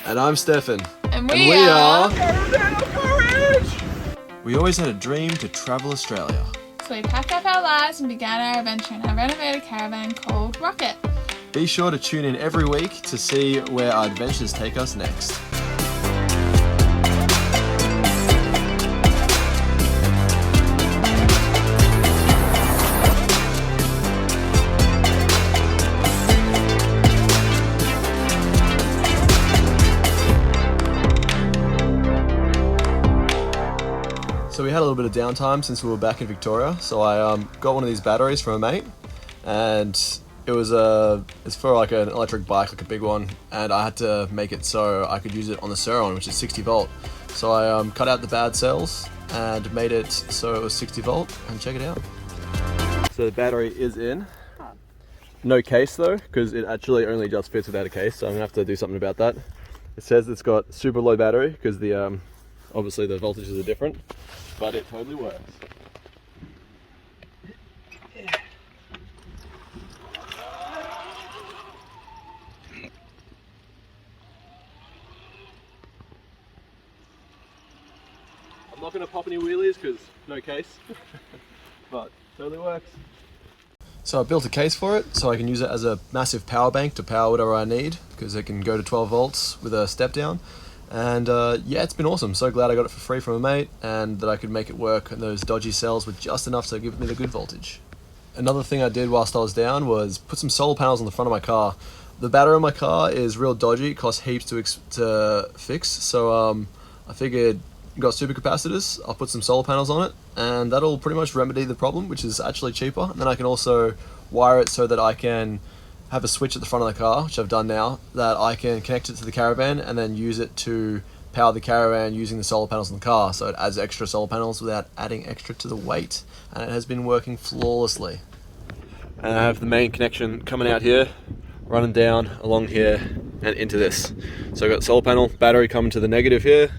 And I'm Stefan. And we are... We always had a dream to travel Australia. So we packed up our lives and began our adventure in our renovated caravan called Rocket. Be sure to tune in every week to see where our adventures take us next. So we had a little bit of downtime since we were back in Victoria, so I got one of these batteries from a mate, and it's for like an electric bike, like a big one, and I had to make it so I could use it on the sur-Ron, which is 60 volt. So I cut out the bad cells and made it so it was 60 volt, and check it out. So the battery is in. No case though, because it actually only just fits without a case, so I'm gonna have to do something about that. It says it's got super low battery because the obviously the voltages are different, but it totally works. I'm not going to pop any wheelies because no case, but totally works. So I built a case for it so I can use it as a massive power bank to power whatever I need, because it can go to 12 volts with a step down. And yeah, it's been awesome. So glad I got it for free from a mate and that I could make it work, and those dodgy cells with just enough to give me the good voltage. Another thing I did whilst I was down was put some solar panels on the front of my car. The battery in my car is real dodgy, it costs heaps to fix, so I figured got supercapacitors, I'll put some solar panels on it and that'll pretty much remedy the problem, which is actually cheaper. And then I can also wire it so that I can have a switch at the front of the car, which I've done now, that I can connect it to the caravan and then use it to power the caravan using the solar panels in the car. So it adds extra solar panels without adding extra to the weight, and it has been working flawlessly. And I have the main connection coming out here, running down along here and into this. So I've got the solar panel, battery coming to the negative here,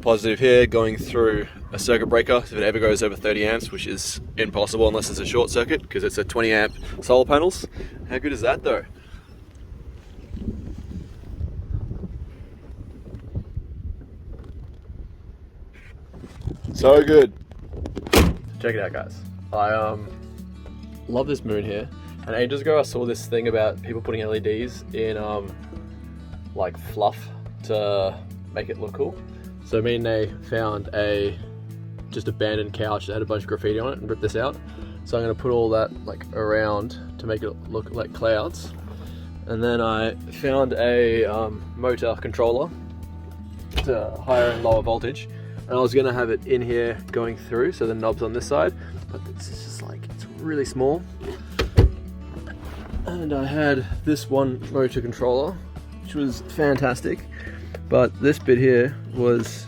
positive here, going through a circuit breaker if it ever goes over 30 amps, which is impossible unless it's a short circuit because it's a 20 amp solar panels. How good is that though? So good. Check it out, guys. I love this moon here, and ages ago I saw this thing about people putting LEDs in like fluff to make it look cool. So me and Nay found a just abandoned couch that had a bunch of graffiti on it and ripped this out. So I'm going to put all that like around to make it look like clouds. And then I found a motor controller to higher and lower voltage. And I was going to have it in here going through, so the knob's on this side. But this is just like, it's really small. And I had this one motor controller, which was fantastic. But this bit here was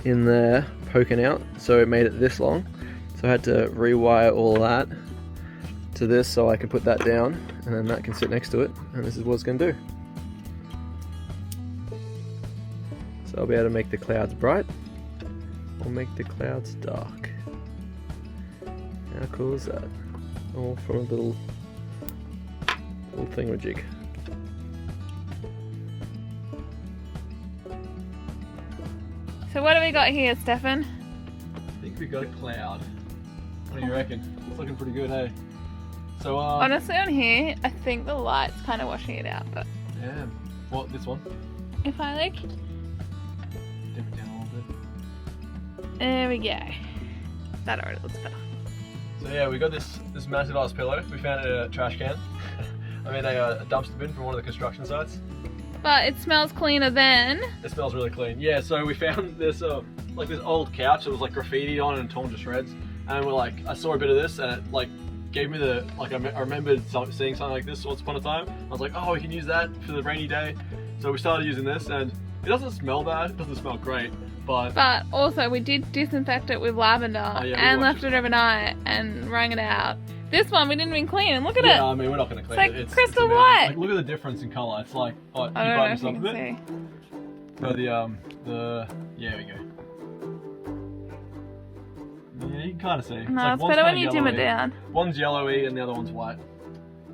in there poking out, so it made it this long. So I had to rewire all that to this so I can put that down, and then that can sit next to it, and this is what it's going to do. So I'll be able to make the clouds bright or make the clouds dark. How cool is that? All from a little thingamajig. So what do we got here, Stefan? I think we got a cloud. What do you reckon? It's looking pretty good, hey? So honestly, on here, I think the light's kind of washing it out, but yeah. What, this one? if I like, Dim it down a little bit. there we go. That already looks better. So yeah, we got this massive ass pillow. We found it in a trash can. I mean a dumpster bin from one of the construction sites. But it smells cleaner than... It smells really clean. Yeah, so we found this like this old couch that was like graffitied on and torn to shreds. And we're like, I saw a bit of this and it like gave me the, like I remembered seeing something like this once upon a time. I was like, oh, we can use that for the rainy day. So we started using this, and it doesn't smell bad, it doesn't smell great, but also we did disinfect it with lavender and left it overnight and wrung it out. This one we didn't even clean, and look at it. Yeah, I mean, we're not going to clean it. It's like crystal white. Like, look at the difference in colour. It's like, oh, I don't know if you can see. But yeah, we go. Yeah, you can kind of see. No, it's better when you dim it down. One's yellowy and the other one's white.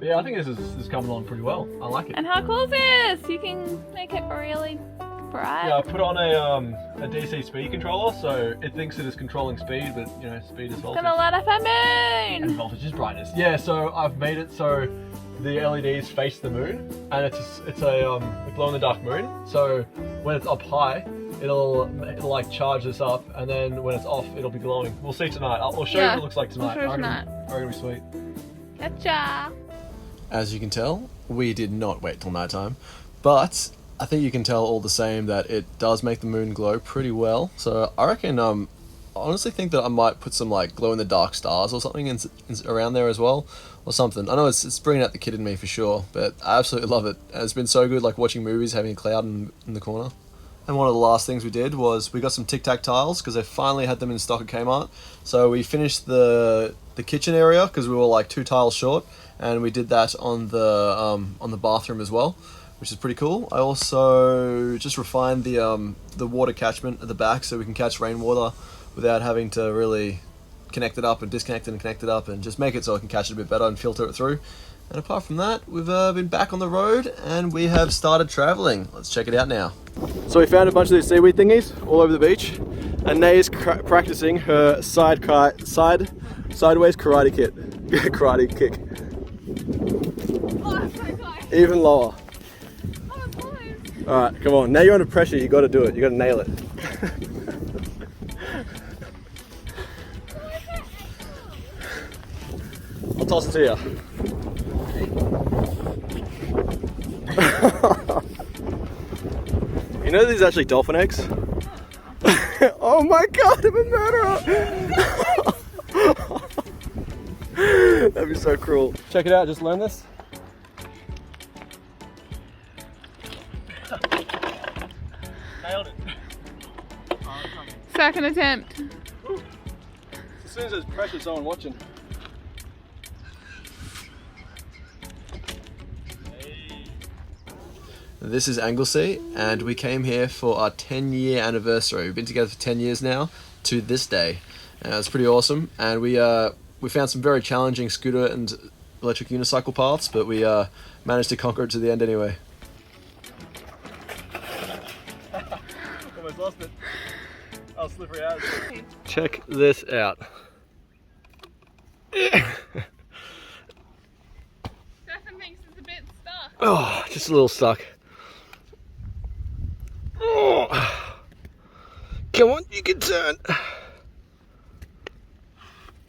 Yeah, I think this is coming along pretty well. I like it. And how cool is this? You can make it really right? Yeah, I put on a DC speed controller, so it thinks it is controlling speed, but you know, speed is voltage. Gonna light up our moon! And voltage is brightness. Yeah, so I've made it so the LEDs face the moon, and it's a glow in the dark moon. So when it's up high, it'll like charge this up, and then when it's off, it'll be glowing. We'll see tonight. I'll show you what it looks like tonight. We'll show you tonight. It'll be sweet. Gotcha! As you can tell, we did not wait till nighttime, but I think you can tell all the same that it does make the moon glow pretty well. So I reckon, I honestly think that I might put some like glow in the dark stars or something around there as well, or something. I know it's bringing out the kid in me for sure, but I absolutely love it. And it's been so good, like watching movies, having a cloud in the corner. And one of the last things we did was we got some Tic Tac tiles because they finally had them in stock at Kmart. So we finished the kitchen area because we were like 2 tiles short, and we did that on the bathroom as well, which is pretty cool. I also just refined the water catchment at the back so we can catch rainwater without having to really connect it up and disconnect it and connect it up, and just make it so I can catch it a bit better and filter it through. And apart from that, we've been back on the road and we have started traveling. Let's check it out now. So we found a bunch of these seaweed thingies all over the beach, and Nay's practicing her sideways karate kick. Oh, I'm so close. Even lower. Oh, I'm close. All right, come on. Now you're under pressure. You got to do it. You got to nail it. I'll toss it to you. You know these are actually dolphin eggs? Oh my god, I'm a murderer! That'd be so cruel. Check it out, just learn this. Nailed it. Second attempt. As soon as there's pressure, someone watching. This is Anglesea, and we came here for our 10-year anniversary. We've been together for 10 years now, to this day. It's pretty awesome, and we found some very challenging scooter and electric unicycle paths, but we managed to conquer it to the end anyway. Almost lost it. I was slippery out. Check this out. Stefan thinks it's a bit stuck. Oh, just a little stuck. Oh. Come on, you can turn.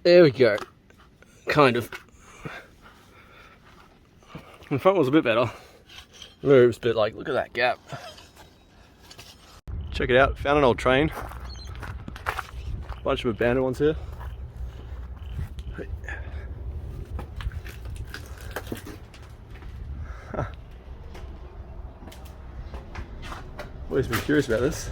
There we go. Kind of. The front was a bit better. Moves, but like, look at that gap. Check it out. Found an old train. Bunch of abandoned ones here. Always been curious about this.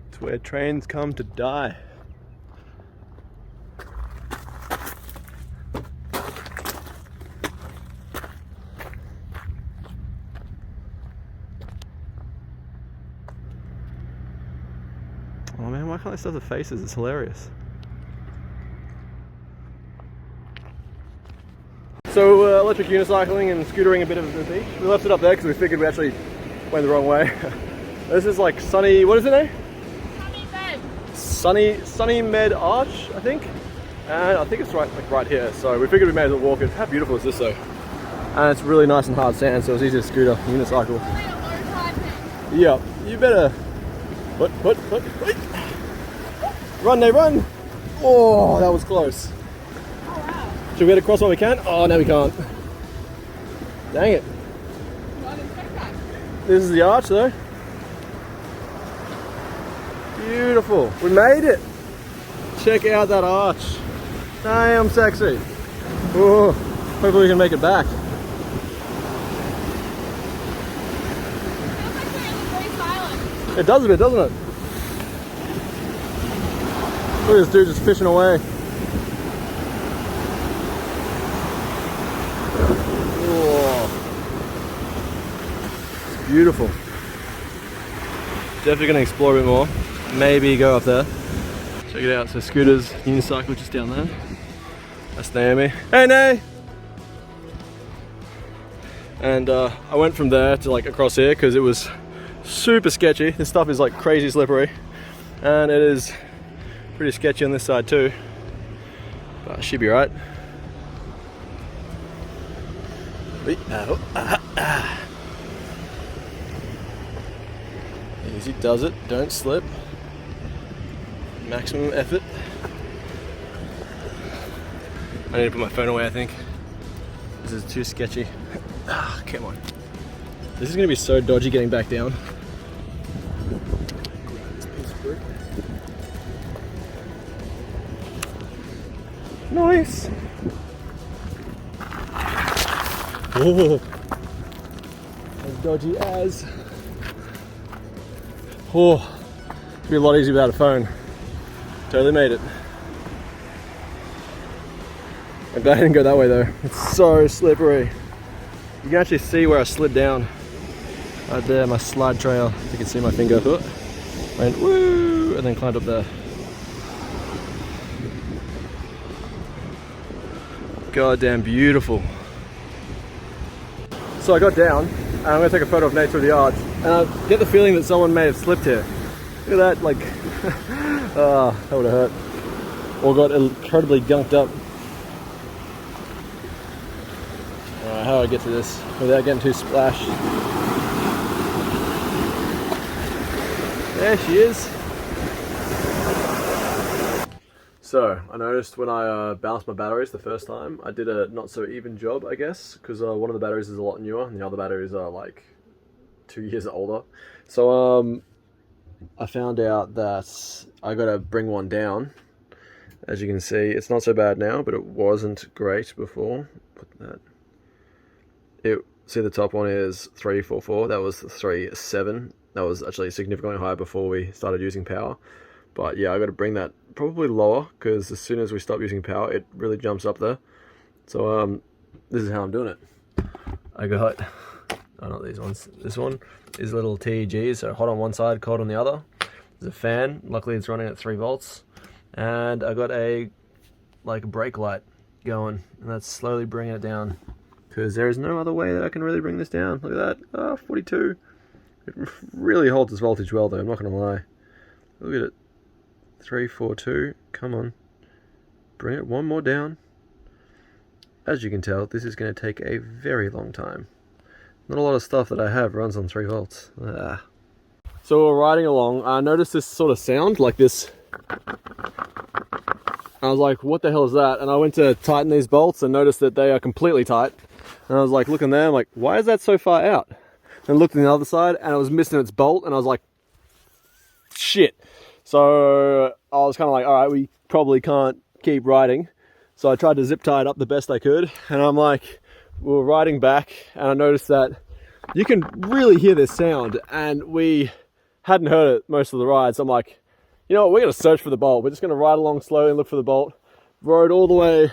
It's where trains come to die. Oh man, why can't they stop the faces? It's hilarious. So electric unicycling and scootering a bit of the beach. We left it up there because we figured we actually went the wrong way. This is like sunny, what is it now? Sunny Med Arch, I think. And I think it's right here. So we figured we may as well walk it. How beautiful is this though? And it's really nice and hard sand, so it's easy to scooter, unicycle. Yeah, you better. Put. Run, Nate, run! Oh, that was close. Should we get across while we can? Oh, no we can't. Dang it. This is the arch though. Beautiful. We made it. Check out that arch. Damn sexy. Oh, hopefully we can make it back. It does a bit, doesn't it? Look at this dude just fishing away. Beautiful. Definitely gonna explore a bit more. Maybe go up there. Check it out. So Scooter's unicycle just down there. That's Naomi. Hey, Nay! And I went from there to like across here because it was super sketchy. This stuff is like crazy slippery, and it is pretty sketchy on this side too. But she'll be right. Easy does it. Don't slip. Maximum effort. I need to put my phone away, I think. This is too sketchy. Come on. This is gonna be so dodgy getting back down. Nice. Oh, as dodgy as. Oh, it'd be a lot easier without a phone. Totally made it. I'm glad I didn't go that way though. It's so slippery. You can actually see where I slid down. Right there, my slide trail. You can see my finger. Went woo, and then climbed up there. Goddamn beautiful. So I got down, and I'm gonna take a photo of nature of the arch, and I get the feeling that someone may have slipped here. Look at that, like, that would have hurt. Or got incredibly gunked up. Alright, how do I get to this without getting too splashed? There she is. So, I noticed when I balanced my batteries the first time, I did a not so even job, I guess, because one of the batteries is a lot newer and the other batteries are like 2 years older. So, I found out that I gotta bring one down. As you can see, it's not so bad now, but it wasn't great before. Put that. See, the top one is 344. That was 37. That was actually significantly higher before we started using power. But yeah, I got to bring that probably lower, because as soon as we stop using power, it really jumps up there. So this is how I'm doing it. I got, oh, not these ones. This one is little TEGs, so hot on one side, cold on the other. There's a fan. Luckily, it's running at 3 volts, and I got a brake light going, and that's slowly bringing it down. Because there is no other way that I can really bring this down. Look at that, 42. It really holds its voltage well though, I'm not going to lie. Look at it, 342, come on. Bring it one more down. As you can tell, this is going to take a very long time. Not a lot of stuff that I have runs on 3 volts. So we're riding along, I noticed this sort of sound, like this. I was like, what the hell is that? And I went to tighten these bolts and noticed that they are completely tight. And I was like looking there, I'm like, why is that so far out? And looked on the other side and it was missing its bolt, and I was like, shit. So I was kind of like, all right, we probably can't keep riding. So I tried to zip tie it up the best I could, and I'm like, we were riding back and I noticed that you can really hear this sound, and we hadn't heard it most of the ride. So I'm like, you know what, we're going to search for the bolt. We're just going to ride along slowly and look for the bolt. Rode all the way,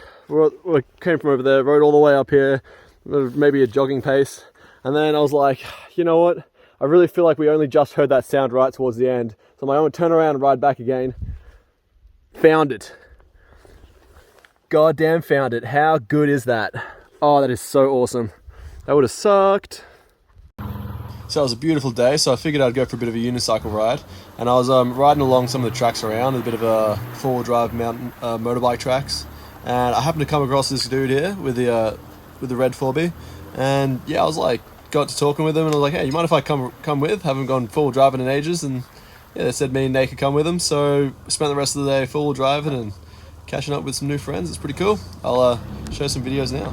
we came from over there, rode all the way up here, maybe a jogging pace. And then I was like, you know what? I really feel like we only just heard that sound right towards the end. So I'm like, I'm going to turn around and ride back again. Found it. Goddamn found it. How good is that? Oh, that is so awesome. That would have sucked. So it was a beautiful day, so I figured I'd go for a bit of a unicycle ride. And I was riding along some of the tracks around, a bit of a four-wheel drive mountain motorbike tracks. And I happened to come across this dude here with the red 4B. And yeah, I was like, got to talking with him, and I was like, hey, you mind if I come with? Haven't gone full driving in ages. And yeah, they said me and Nate could come with them. So I spent the rest of the day full driving and catching up with some new friends. It's pretty cool. I'll show some videos now.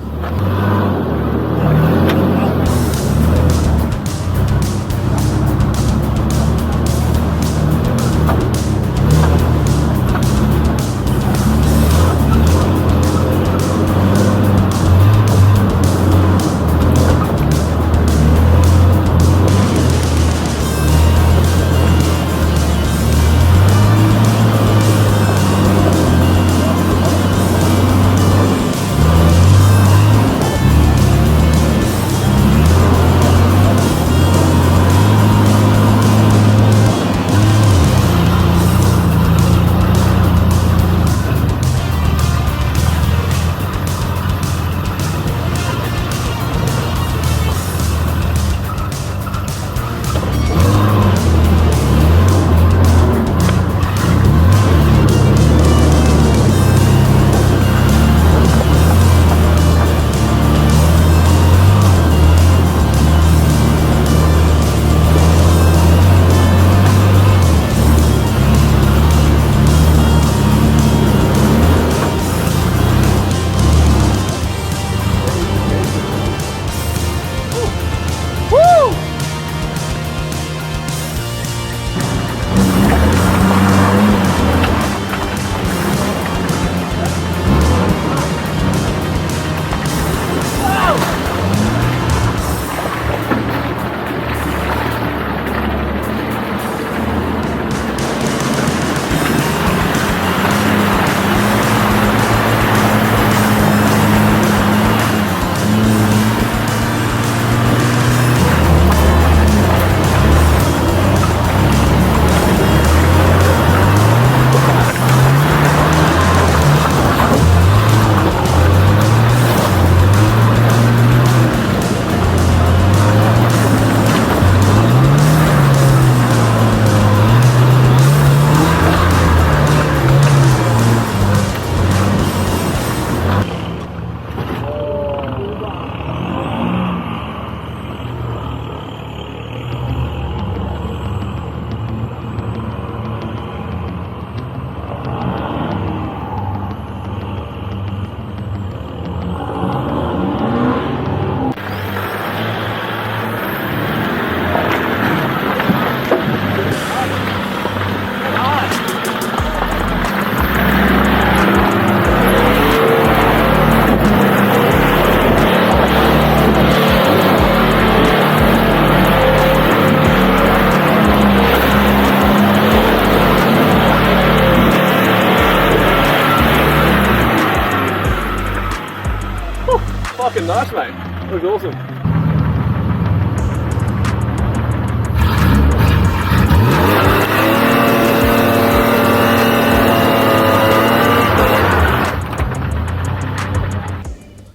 looking nice, mate. Looks awesome.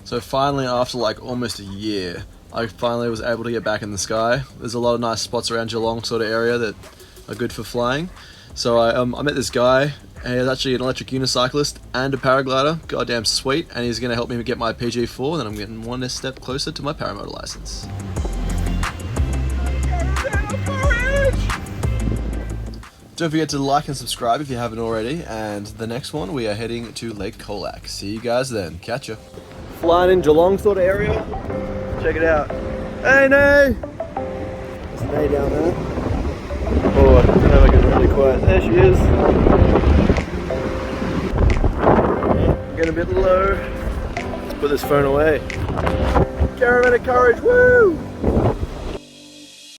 So finally, after like almost a year, I finally was able to get back in the sky. There's a lot of nice spots around Geelong sort of area that are good for flying. So I met this guy, and he's actually an electric unicyclist and a paraglider. Goddamn sweet, and he's going to help me get my PG4, and then I'm getting one step closer to my paramotor license. Don't forget to like and subscribe if you haven't already, and the next one we are heading to Lake Colac. See you guys then. Catch ya. Flying in Geelong sort of area. Check it out. Hey, Nay! There's Nay down there. Oh, I don't know if I can really quiet. There she is. Getting a bit low. Let's put this phone away. Caravan of courage, woo!